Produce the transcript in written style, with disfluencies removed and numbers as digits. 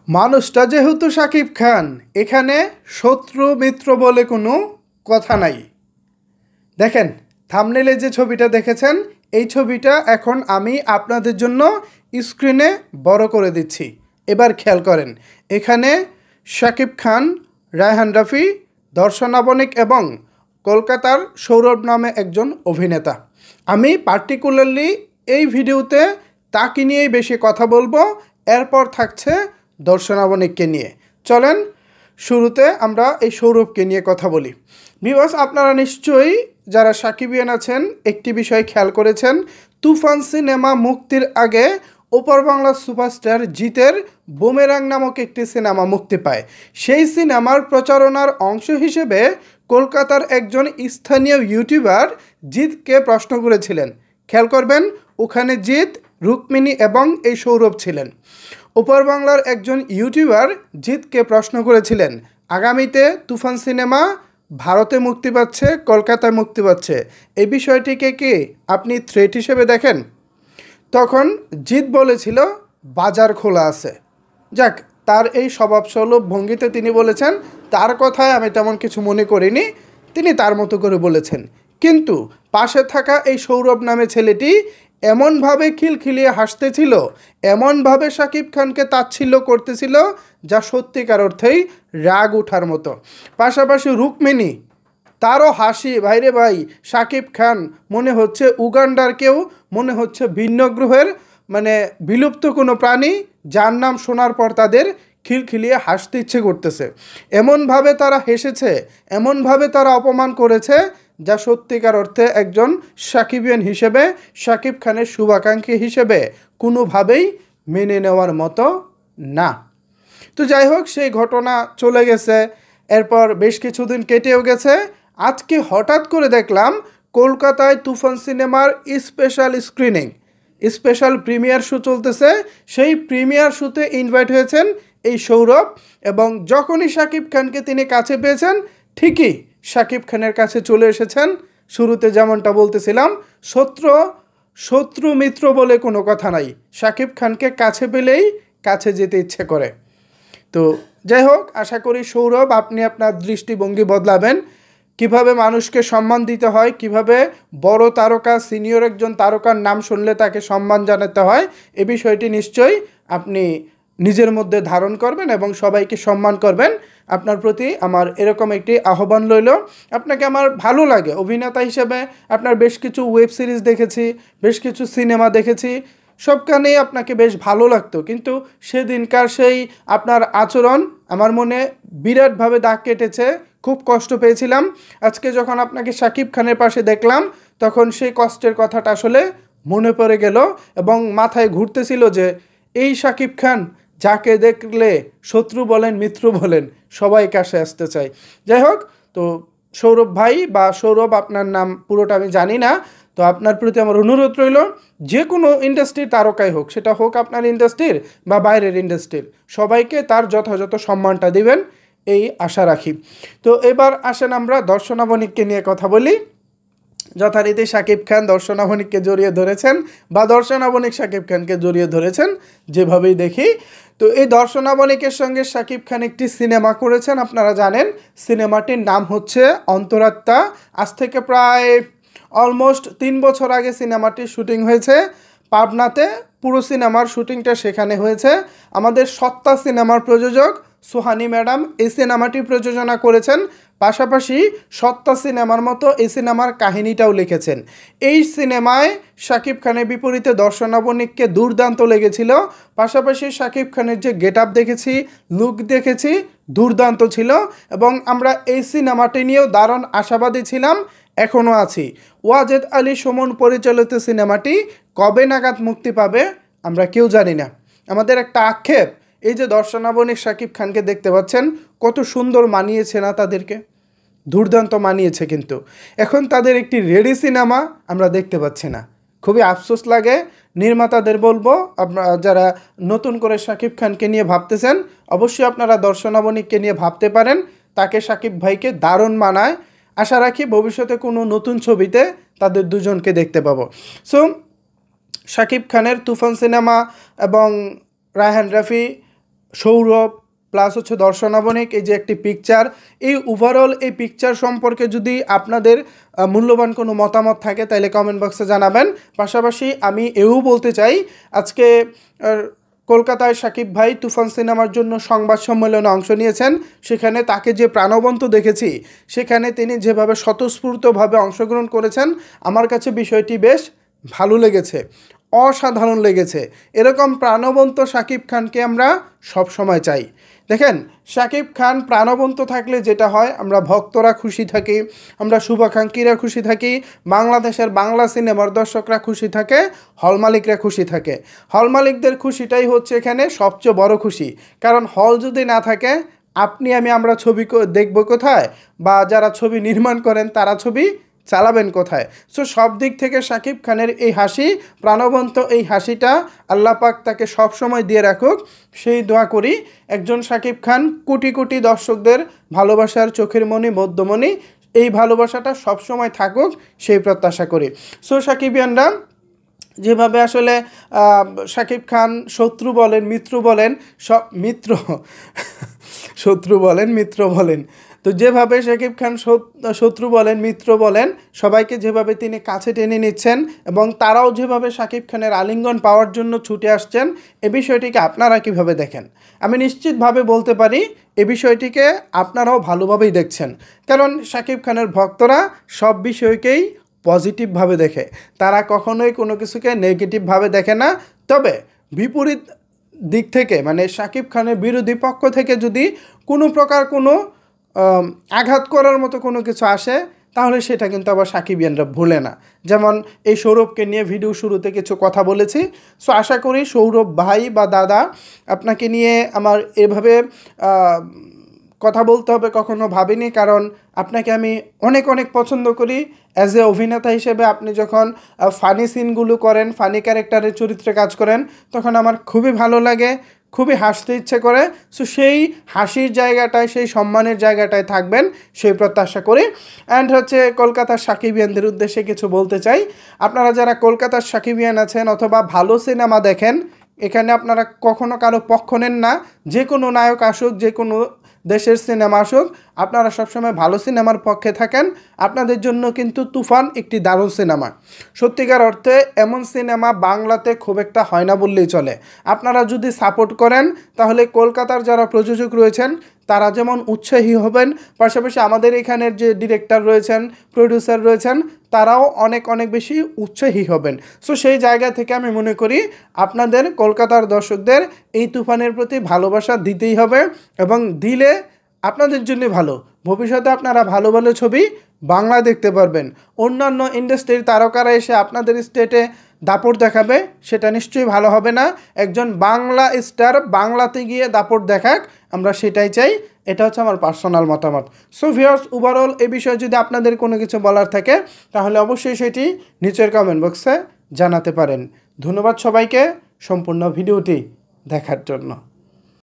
মানুষটা যেহেতু শাকিব খান, এখানে শত্রু মিত্র বলে কোনো কথা নাই। দেখেন, থাম্বনেলে যে ছবিটা দেখেছেন, এই ছবিটা এখন আমি আপনাদের জন্য স্ক্রিনে বড় করে দিচ্ছি। এবার খেয়াল করেন, এখানে শাকিব খান, রায়হান রাফি, দর্শনা বণিক এবং কলকাতার সৌরভ নামে একজন অভিনেতা। আমি পার্টিকুলারলি এই ভিডিওতে তাকে নিয়েই বেশি কথা বলবো, এরপর থাকছে দর্শনা বণিককে নিয়ে। চলেন শুরুতে আমরা এই সৌরভকে নিয়ে কথা বলি। ভিউয়ার্স, আপনারা নিশ্চয়ই যারা সাকিবিয়ান আছেন একটি বিষয় খেয়াল করেছেন, তুফান সিনেমা মুক্তির আগে ওপার বাংলার সুপারস্টার জিতের বুমেরাং নামক একটি সিনেমা মুক্তি পায়। সেই সিনেমার প্রচারণার অংশ হিসেবে কলকাতার একজন স্থানীয় ইউটিউবার জিতকে প্রশ্ন করেছিলেন। খেয়াল করবেন, ওখানে জিত, রুক্মিণী এবং এই সৌরভ ছিলেন। ওপার বাংলার একজন ইউটিউবার জিতকে প্রশ্ন করেছিলেন, আগামীতে তুফান সিনেমা ভারতে মুক্তি পাচ্ছে, কলকাতায় মুক্তি পাচ্ছে, এই বিষয়টিকে কি আপনি থ্রেট হিসেবে দেখেন? তখন জিত বলেছিল বাজার খোলা আছে। যাক, তার এই স্বভাবসুলভ ভঙ্গিতে তিনি বলেছেন, তার কথায় আমি তেমন কিছু মনে করিনি, তিনি তার মতো করে বলেছেন। কিন্তু পাশে থাকা এই সৌরভ নামে ছেলেটি এমনভাবে খিলখিলিয়ে হাসতেছিল, এমনভাবে শাকিব খানকে তাচ্ছিল্য করতেছিল, যা সত্যিকার অর্থেই রাগ ওঠার মতো। পাশাপাশি রুক্মিণী, তারও হাসি, ভাইরে ভাই, শাকিব খান মনে হচ্ছে উগান্ডার কেউ, মনে হচ্ছে ভিন্ন গ্রহের বিলুপ্ত কোনো প্রাণী, যার নাম শোনার পর তাদের খিলখিলিয়ে হাসতে ইচ্ছে করতেছে। এমনভাবে তারা হেসেছে, এমনভাবে তারা অপমান করেছে, যা সত্যিকার অর্থে একজন সাকিবিয়ান হিসেবে, শাকিব খানের শুভাকাঙ্ক্ষী হিসেবে কোনোভাবেই মেনে নেওয়ার মতো না। তো যাই হোক, সেই ঘটনা চলে গেছে, এরপর বেশ কিছুদিন কেটেও গেছে। আজকে হঠাৎ করে দেখলাম কলকাতায় তুফান সিনেমার স্পেশাল প্রিমিয়ার শো চলতেছে। সেই প্রিমিয়ার শোতে ইনভাইট হয়েছেন এই সৌরভ, এবং যখনই শাকিব খানকে তিনি কাছে পেয়েছেন, ঠিকই শাকিব খানের কাছে চলে এসেছেন। শুরুতে যেমনটা বলতেছিলাম, শত্রু মিত্র বলে কোনো কথা নাই, শাকিব খানকে কাছে পেলেই কাছে যেতে ইচ্ছে করে। তো যাই হোক, আশা করি সৌরভ আপনি আপনার দৃষ্টিভঙ্গি বদলাবেন, কিভাবে মানুষকে সম্মান দিতে হয়, কিভাবে বড় তারকা, সিনিয়র একজন তারকার নাম শুনলে তাকে সম্মান জানাতে হয়, এ বিষয়টি নিশ্চয়ই আপনি নিজের মধ্যে ধারণ করবেন এবং সবাইকে সম্মান করবেন। আপনার প্রতি আমার এরকম একটি আহ্বান রইল। আপনাকে আমার ভালো লাগে অভিনেতা হিসেবে, আপনার বেশ কিছু ওয়েব সিরিজ দেখেছি, বেশ কিছু সিনেমা দেখেছি, সবখানেই আপনাকে বেশ ভালো লাগতো, কিন্তু সেদিনকার সেই আপনার আচরণ আমার মনে বিরাটভাবে দাগ কেটেছে, খুব কষ্ট পেয়েছিলাম। আজকে যখন আপনাকে শাকিব খানের পাশে দেখলাম, তখন সেই কষ্টের কথাটা আসলে মনে পড়ে গেল এবং মাথায় ঘুরতেছিল যে এই শাকিব খান, যাকে দেখলে শত্রু বলেন মিত্র বলেন সবাই কাছে আসতে চায়। যাই হোক, তো সৌরভ ভাই বা সৌরভ, আপনার নাম পুরোটা আমি জানি না, তো আপনার প্রতি আমার অনুরোধ রইল, যে কোনো ইন্ডাস্ট্রির তারকাই হোক, সেটা হোক আপনার ইন্ডাস্ট্রির বা বাইরের ইন্ডাস্ট্রির, সবাইকে তার যথাযথ সম্মানটা দিবেন, এই আশা রাখি। তো এবার আসেন আমরা দর্শনা বণিককে নিয়ে কথা বলি। যথারীতি শাকিব খান দর্শনা বণিককে জড়িয়ে ধরেছেন, বা দর্শনা বণিক শাকিব খানকে জড়িয়ে ধরেছেন, যেভাবেই দেখি। তো এই দর্শনা বণিকের সঙ্গে শাকিব খান একটি সিনেমা করেছেন, আপনারা জানেন। সিনেমাটির নাম হচ্ছে অন্তরাত্মা। আজ থেকে প্রায় অলমোস্ট 3 বছর আগে সিনেমাটির শুটিং হয়েছে পাবনাতে। পুরো সিনেমার শুটিংটা সেখানে হয়েছে। আমাদের সত্তা সিনেমার প্রযোজক সোহানি ম্যাডাম এই সিনেমাটি প্রযোজনা করেছেন, পাশাপাশি সত্তা সিনেমার মতো এই সিনেমার কাহিনীটাও লিখেছেন। এই সিনেমায় শাকিব খানের বিপরীতে দর্শনা বণিককে দুর্দান্ত লেগেছিল। পাশাপাশি শাকিব খানের যে গেট আপ দেখেছি, লুক দেখেছি, দুর্দান্ত ছিল, এবং আমরা এই সিনেমাটি নিয়েও দারুণ আশাবাদী ছিলাম, এখনও আছি। ওয়াজেদ আলী সুমন পরিচালিত সিনেমাটি কবে নাগাদ মুক্তি পাবে আমরা কেউ জানি না। আমাদের একটা আক্ষেপ, এই যে দর্শনা বণিক শাকিব খানকে দেখতে পাচ্ছেন, কত সুন্দর মানিয়েছে না তাদেরকে, দুর্দান্ত মানিয়েছে, কিন্তু এখন তাদের একটি রেডি সিনেমা আমরা দেখতে পাচ্ছি না। খুবই আফসোস লাগে। নির্মাতাদের বলবো, আপনারা যারা নতুন করে শাকিব খানকে নিয়ে ভাবতেছেন, অবশ্যই আপনারা দর্শনা বণিককে নিয়ে ভাবতে পারেন, তাকে শাকিব ভাইকে দারুণ মানায়। আশা রাখি ভবিষ্যতে কোনো নতুন ছবিতে তাদের দুজনকে দেখতে পাবো। সো শাকিব খানের তুফান সিনেমা এবং রায়হান রাফি, সৌরভ প্লাস হচ্ছে দর্শনাবনিক, এই যে একটি পিকচার, এই ওভারঅল এই পিকচার সম্পর্কে যদি আপনাদের মূল্যবান কোনো মতামত থাকে তাহলে কমেন্ট বক্সে জানাবেন। পাশাপাশি আমি এও বলতে চাই, আজকে কলকাতায় শাকিব ভাই তুফান সিনেমার জন্য সংবাদ সম্মেলনে অংশ নিয়েছেন। সেখানে তাকে যে প্রাণবন্ত দেখেছি, সেখানে তিনি যেভাবে স্বতঃস্ফূর্তভাবে অংশগ্রহণ করেছেন, আমার কাছে বিষয়টি বেশ ভালো লেগেছে, অসাধারণ লেগেছে। এরকম প্রাণবন্ত শাকিব খানকে আমরা সব সময় চাই। দেখেন, শাকিব খান প্রাণবন্ত থাকলে যেটা হয়, আমরা ভক্তরা খুশি থাকি, আমরা শুভাকাঙ্ক্ষীরা খুশি থাকি, বাংলাদেশের বাংলা সিনেমার দর্শকরা খুশি থাকে, হল মালিকরা খুশি থাকে। হল মালিকদের খুশিটাই হচ্ছে এখানে সবচেয়ে বড় খুশি। কারণ হল যদি না থাকে, আপনি আমরা ছবি দেখব কোথায়, বা যারা ছবি নির্মাণ করেন তারা ছবি চালাবেন কোথায়? সো সব দিক থেকে শাকিব খানের এই হাসি, প্রাণবন্ত এই হাসিটা আল্লাহ পাক তাকে সবসময় দিয়ে রাখুক, সেই দোয়া করি। একজন শাকিব খান কোটি কোটি দর্শকদের ভালোবাসার চোখের মণি, মধ্যমণি, এই ভালোবাসাটা সবসময় থাকুক, সেই প্রত্যাশা করি। সো শাকিবিয়ানরা যেভাবে আসলে শাকিব খান শত্রু বলেন, মিত্র বলেন, শত্রু বলেন, মিত্র বলেন, তো যেভাবে শাকিব খান শত্রু বলেন, মিত্র বলেন, সবাইকে যেভাবে তিনি কাছে টেনে নিচ্ছেন এবং তারাও যেভাবে শাকিব খানের আলিঙ্গন পাওয়ার জন্য ছুটে আসছেন, এ বিষয়টিকে আপনারা কিভাবে দেখেন? আমি নিশ্চিতভাবে বলতে পারি এ বিষয়টিকে আপনারাও ভালোভাবেই দেখছেন। কারণ শাকিব খানের ভক্তরা সব বিষয়কেই পজিটিভভাবে দেখে, তারা কখনোই কোনো কিছুকে নেগেটিভভাবে দেখে না। তবে বিপরীত দিক থেকে, মানে শাকিব খানের বিরোধী পক্ষ থেকে যদি কোনো প্রকার কোনো আঘাত করার মতো কোনো কিছু আসে, তাহলে সেটা কিন্তু আবার সাকিবিয়ানরা ভুলে না। যেমন এই সৌরভকে নিয়ে ভিডিও শুরুতে কিছু কথা বলেছি। সো আশা করি সৌরভ ভাই বা দাদা, আপনাকে নিয়ে আমার এভাবে কথা বলতে হবে কখনো ভাবিনি। কারণ আপনাকে আমি অনেক অনেক পছন্দ করি অ্যাজ এ অভিনেতা হিসেবে। আপনি যখন ফানি সিনগুলো করেন, ফানি ক্যারেক্টারের চরিত্রে কাজ করেন, তখন আমার খুবই ভালো লাগে, খুবই হাসতে ইচ্ছে করে। সো সেই হাসির জায়গাটায়, সেই সম্মানের জায়গাটায় থাকবেন, সেই প্রত্যাশা করি। অ্যান্ড হচ্ছে কলকাতার সাকিবিয়ানদের উদ্দেশ্যে কিছু বলতে চাই। আপনারা যারা কলকাতার সাকিবিয়ান আছেন অথবা ভালো সিনেমা দেখেন, এখানে আপনারা কখনো কারো পক্ষ নেন না। যে কোনো নায়ক আসুক, যে কোনো দেশের সিনেমা আসুক, আপনারা সবসময় ভালো সিনেমার পক্ষে থাকেন। আপনাদের জন্য কিন্তু তুফান একটি দারুণ সিনেমা। সত্যিকার অর্থে এমন সিনেমা বাংলাতে খুব একটা হয় না বললেই চলে। আপনারা যদি সাপোর্ট করেন, তাহলে কলকাতার যারা প্রযোজক রয়েছেন তারা যেমন উৎসাহী হবেন, পাশাপাশি আমাদের এখানের যে ডিরেক্টর রয়েছেন, প্রডিউসার রয়েছেন, তারাও অনেক অনেক বেশি উৎসাহী হবেন। সো সেই জায়গা থেকে আমি মনে করি আপনাদের কলকাতার দর্শকদের এই তুফানের প্রতি ভালোবাসা দিতেই হবে, এবং দিলে আপনাদের জন্য ভালো। ভবিষ্যতে আপনারা ভালো ভালো ছবি বাংলা দেখতে পারবেন। অন্যান্য ইন্ডাস্ট্রির তারকারা এসে আপনাদের স্টেটে দাপট দেখাবে, সেটা নিশ্চয়ই ভালো হবে না। একজন বাংলা স্টার বাংলাতে গিয়ে দাপট দেখাক, আমরা সেটাই চাই। এটা হচ্ছে আমার পার্সোনাল মতামত। সো ভিউয়ার্স, ওভারঅল এ বিষয়ে যদি আপনাদের কোনো কিছু বলার থাকে, তাহলে অবশ্যই সেটি নিচের কমেন্ট বক্সে জানাতে পারেন। ধন্যবাদ সবাইকে সম্পূর্ণ ভিডিওটি দেখার জন্য।